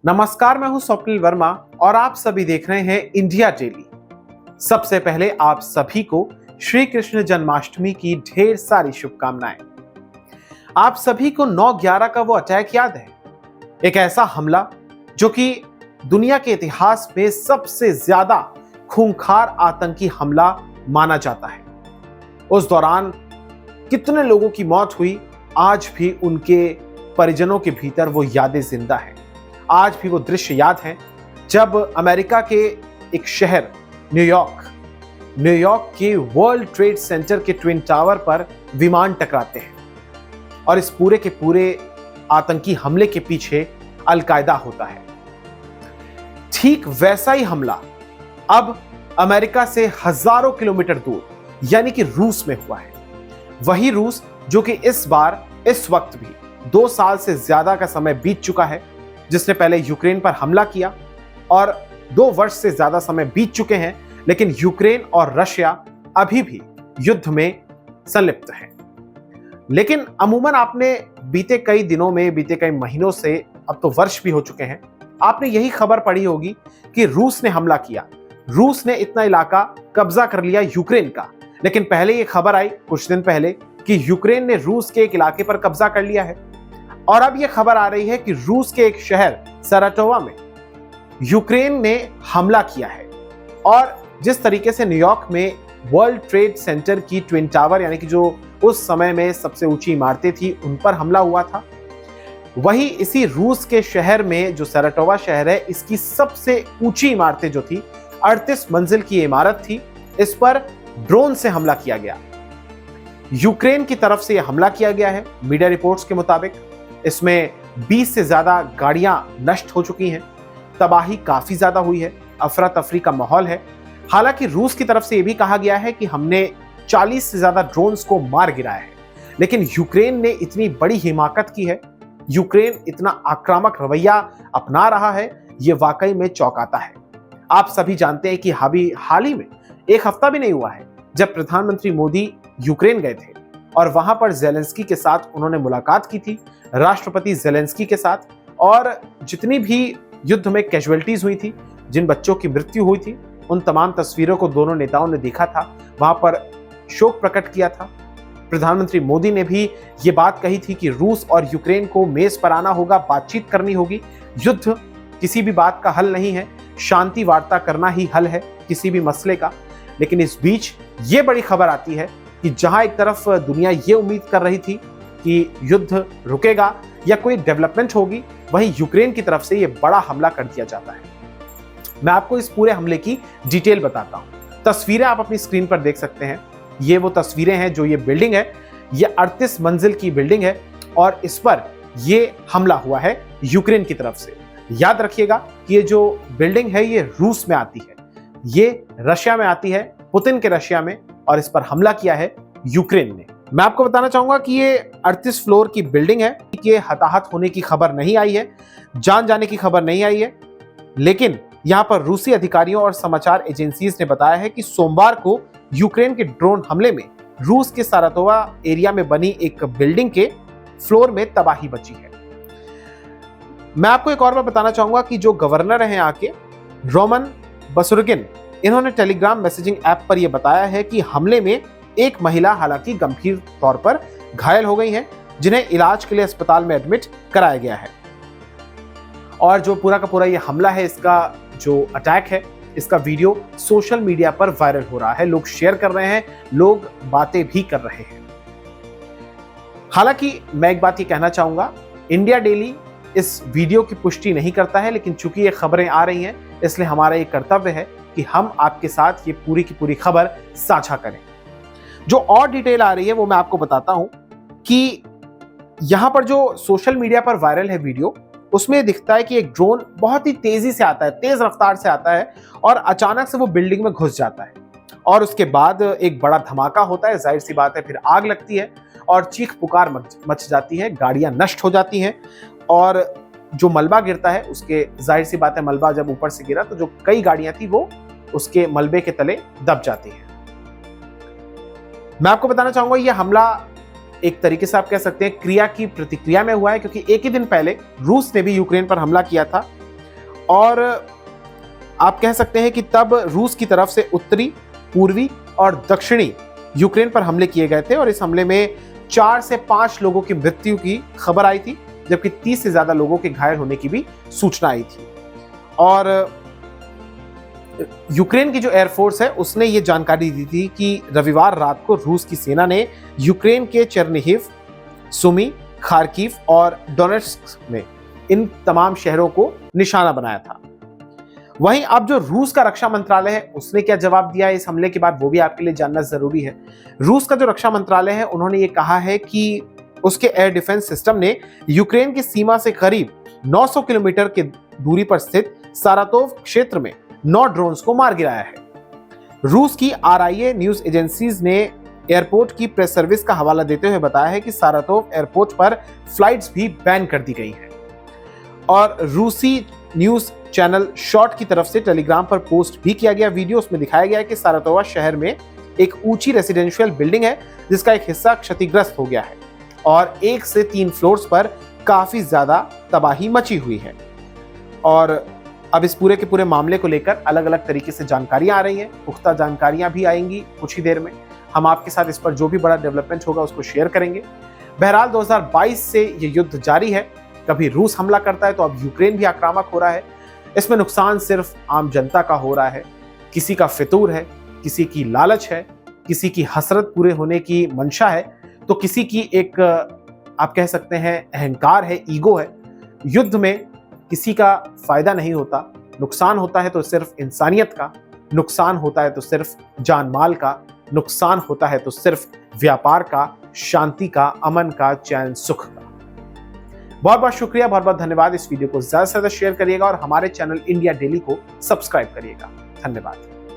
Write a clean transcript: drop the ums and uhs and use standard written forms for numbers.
नमस्कार, मैं हूं स्वप्निल वर्मा और आप सभी देख रहे हैं इंडिया डेली। सबसे पहले आप सभी को श्री कृष्ण जन्माष्टमी की ढेर सारी शुभकामनाएं। आप सभी को 9/11 का वो अटैक याद है, एक ऐसा हमला जो कि दुनिया के इतिहास में सबसे ज्यादा खूंखार आतंकी हमला माना जाता है। उस दौरान कितने लोगों की मौत हुई, आज भी उनके परिजनों के भीतर वो यादें जिंदा हैं। आज भी वो दृश्य याद हैं जब अमेरिका के एक शहर न्यूयॉर्क के वर्ल्ड ट्रेड सेंटर के ट्विन टावर पर विमान टकराते हैं और इस पूरे के पूरे आतंकी हमले के पीछे अलकायदा होता है। ठीक वैसा ही हमला अब अमेरिका से हजारों किलोमीटर दूर यानी कि रूस में हुआ है। वही रूस जो कि इस वक्त भी 2 साल से ज्यादा का समय बीत चुका है, जिसने पहले यूक्रेन पर हमला किया और 2 वर्ष से ज्यादा समय बीत चुके हैं, लेकिन यूक्रेन और रशिया अभी भी युद्ध में संलिप्त हैं। लेकिन अमूमन आपने बीते कई दिनों में, बीते कई महीनों से, अब तो वर्ष भी हो चुके हैं, आपने यही खबर पढ़ी होगी कि रूस ने हमला किया, रूस ने इतना इलाका कब्जा कर लिया यूक्रेन का। लेकिन पहले ये खबर आई कुछ दिन पहले कि यूक्रेन ने रूस के एक इलाके पर कब्जा कर लिया है और अब यह खबर आ रही है कि रूस के एक शहर सराटोवा में यूक्रेन ने हमला किया है। और जिस तरीके से न्यूयॉर्क में वर्ल्ड ट्रेड सेंटर की ट्विन टावर यानी कि जो उस समय में सबसे ऊंची इमारतें थी उन पर हमला हुआ था, वही इसी रूस के शहर में जो सराटोवा शहर है, इसकी सबसे ऊंची इमारतें जो थी, 38 मंजिल की इमारत थी, इस पर ड्रोन से हमला किया गया। यूक्रेन की तरफ से यह हमला किया गया है। मीडिया रिपोर्ट्स के मुताबिक इसमें 20 से ज्यादा गाड़ियां नष्ट हो चुकी हैं, तबाही काफी ज्यादा हुई है, अफरा तफरी का माहौल है। हालांकि रूस की तरफ से यह भी कहा गया है कि हमने 40 से ज्यादा ड्रोन्स को मार गिराया है, लेकिन यूक्रेन ने इतनी बड़ी हिमाकत की है, यूक्रेन इतना आक्रामक रवैया अपना रहा है, यह वाकई में चौंकाता है। आप सभी जानते हैं कि हाल ही में 1 हफ्ता भी नहीं हुआ है जब प्रधानमंत्री मोदी यूक्रेन गए थे और वहां पर जेलेंस्की के साथ उन्होंने मुलाकात की थी, राष्ट्रपति जेलेंस्की के साथ। और जितनी भी युद्ध में कैजुअलिटीज हुई थी, जिन बच्चों की मृत्यु हुई थी, उन तमाम तस्वीरों को दोनों नेताओं ने देखा था, वहां पर शोक प्रकट किया था। प्रधानमंत्री मोदी ने भी ये बात कही थी कि रूस और यूक्रेन को मेज पर आना होगा, बातचीत करनी होगी। युद्ध किसी भी बात का हल नहीं है, शांति वार्ता करना ही हल है किसी भी मसले का। लेकिन इस बीच ये बड़ी खबर आती है कि जहां एक तरफ दुनिया ये उम्मीद कर रही थी कि युद्ध रुकेगा या कोई डेवलपमेंट होगी, वहीं यूक्रेन की तरफ से ये बड़ा हमला कर दिया जाता है। मैं आपको इस पूरे हमले की डिटेल बताता हूं। तस्वीरें आप अपनी स्क्रीन पर देख सकते हैं। ये वो तस्वीरें हैं जो ये बिल्डिंग है, ये 38 मंजिल की बिल्डिंग है और इस पर ये हमला हुआ है यूक्रेन की तरफ से। याद रखिएगा कि ये जो बिल्डिंग है ये रूस में आती है, ये रशिया में आती है, पुतिन के रशिया में, और इस पर हमला किया है यूक्रेन ने। मैं आपको बताना चाहूंगा कि ये 38 फ्लोर की बिल्डिंग है, कि हताहत होने की खबर नहीं आई है, जान जाने की खबर नहीं आई है। लेकिन यहां पर रूसी अधिकारियों और समाचार एजेंसीज ने बताया है कि सोमवार को यूक्रेन के ड्रोन हमले में रूस के सारातोवा एरिया में बनी एक बिल्डिंग के फ्लोर में तबाही मची है। मैं आपको एक और बात बताना चाहूंगा कि जो गवर्नर हैं यहाँ के, रोमन बसुरगिन, इन्होंने टेलीग्राम मैसेजिंग ऐप पर यह बताया है कि हमले में एक महिला हालांकि गंभीर तौर पर घायल हो गई हैं, जिन्हें इलाज के लिए अस्पताल में एडमिट कराया गया है। और जो पूरा का पूरा ये हमला है, इसका जो अटैक है, इसका वीडियो सोशल मीडिया पर वायरल हो रहा है, लोग शेयर कर रहे हैं, लोग बातें भी कर रहे हैं। हालांकि मैं एक बात ये कहना चाहूंगा, इंडिया डेली इस वीडियो की पुष्टि नहीं करता है, लेकिन चूंकि ये खबरें आ रही हैं, इसलिए हमारा ये कर्तव्य है कि हम आपके साथ ये पूरी की पूरी खबर साझा करें। जो और डिटेल आ रही है वो मैं आपको बताता हूं कि यहां पर जो सोशल मीडिया पर वायरल है वीडियो, उसमें दिखता है कि एक ड्रोन बहुत ही तेजी से आता है, तेज रफ्तार से आता है और अचानक से वो बिल्डिंग में घुस जाता है और उसके बाद एक बड़ा धमाका होता है। जाहिर सी बात है, फिर आग लगती है और चीख पुकार मच जाती है, गाड़ियां नष्ट हो जाती हैं और जो मलबा गिरता है उसके, जाहिर सी बात है, मलबा जब ऊपर से गिरा तो जो कई गाड़ियां थी वो उसके मलबे के तले दब जाती हैं। मैं आपको बताना चाहूंगा यह हमला एक तरीके से आप कह सकते हैं क्रिया की प्रतिक्रिया में हुआ है, क्योंकि एक ही दिन पहले रूस ने भी यूक्रेन पर हमला किया था और आप कह सकते हैं कि तब रूस की तरफ से उत्तरी, पूर्वी और दक्षिणी यूक्रेन पर हमले किए गए थे और इस हमले में 4 से 5 लोगों की मृत्यु की खबर आई थी, जबकि 30 से ज्यादा लोगों के घायल होने की भी सूचना आई थी। और यूक्रेन की जो एयरफोर्स है उसने ये जानकारी दी थी कि रविवार रात को रूस की सेना ने यूक्रेन के चेर्निहिव, सुमी, खार्किव और डोनेट्स्क में इन तमाम शहरों को निशाना बनाया था। वहीं अब जो रूस का रक्षा मंत्रालय है उसने क्या जवाब दिया है इस हमले के बाद, वो भी आपके लिए जानना जरूरी है। रूस का जो रक्षा मंत्रालय है उन्होंने ये कहा है कि उसके एयर डिफेंस सिस्टम ने यूक्रेन की सीमा से करीब 900 किलोमीटर की दूरी पर स्थित सारातोव क्षेत्र में 9 ड्रोन्स को मार गिराया है। रूस की RIA न्यूज एजेंसीज ने एयरपोर्ट की प्रेस सर्विस का हवाला देते हुए बताया है कि सारातोव एयरपोर्ट पर फ्लाइट्स भी बैन कर दी गई हैं। और रूसी न्यूज चैनल शॉर्ट की तरफ से टेलीग्राम पर पोस्ट भी किया गया वीडियो, उसमें दिखाया गया है कि सारातोवा शहर में एक ऊंची रेसिडेंशियल बिल्डिंग है जिसका एक हिस्सा क्षतिग्रस्त हो गया है और 1 से 3 फ्लोर्स पर काफी ज्यादा तबाही मची हुई है। और अब इस पूरे के पूरे मामले को लेकर अलग अलग तरीके से जानकारियां आ रही हैं, पुख्ता जानकारियां भी आएंगी कुछ ही देर में। हम आपके साथ इस पर जो भी बड़ा डेवलपमेंट होगा उसको शेयर करेंगे। बहरहाल 2022 से ये युद्ध जारी है, कभी रूस हमला करता है तो अब यूक्रेन भी आक्रामक हो रहा है। इसमें नुकसान सिर्फ आम जनता का हो रहा है, किसी का फितूर है, किसी की लालच है, किसी की हसरत पूरे होने की मंशा है, तो किसी की एक आप कह सकते हैं अहंकार है, ईगो है। युद्ध में किसी का फायदा नहीं होता, नुकसान होता है तो सिर्फ इंसानियत का, नुकसान होता है तो सिर्फ जान माल का, नुकसान होता है तो सिर्फ व्यापार का, शांति का, अमन का, चैन सुख का। बहुत बहुत शुक्रिया, बहुत बहुत धन्यवाद। इस वीडियो को ज्यादा से ज्यादा शेयर करिएगा और हमारे चैनल इंडिया डेली को सब्सक्राइब करिएगा। धन्यवाद।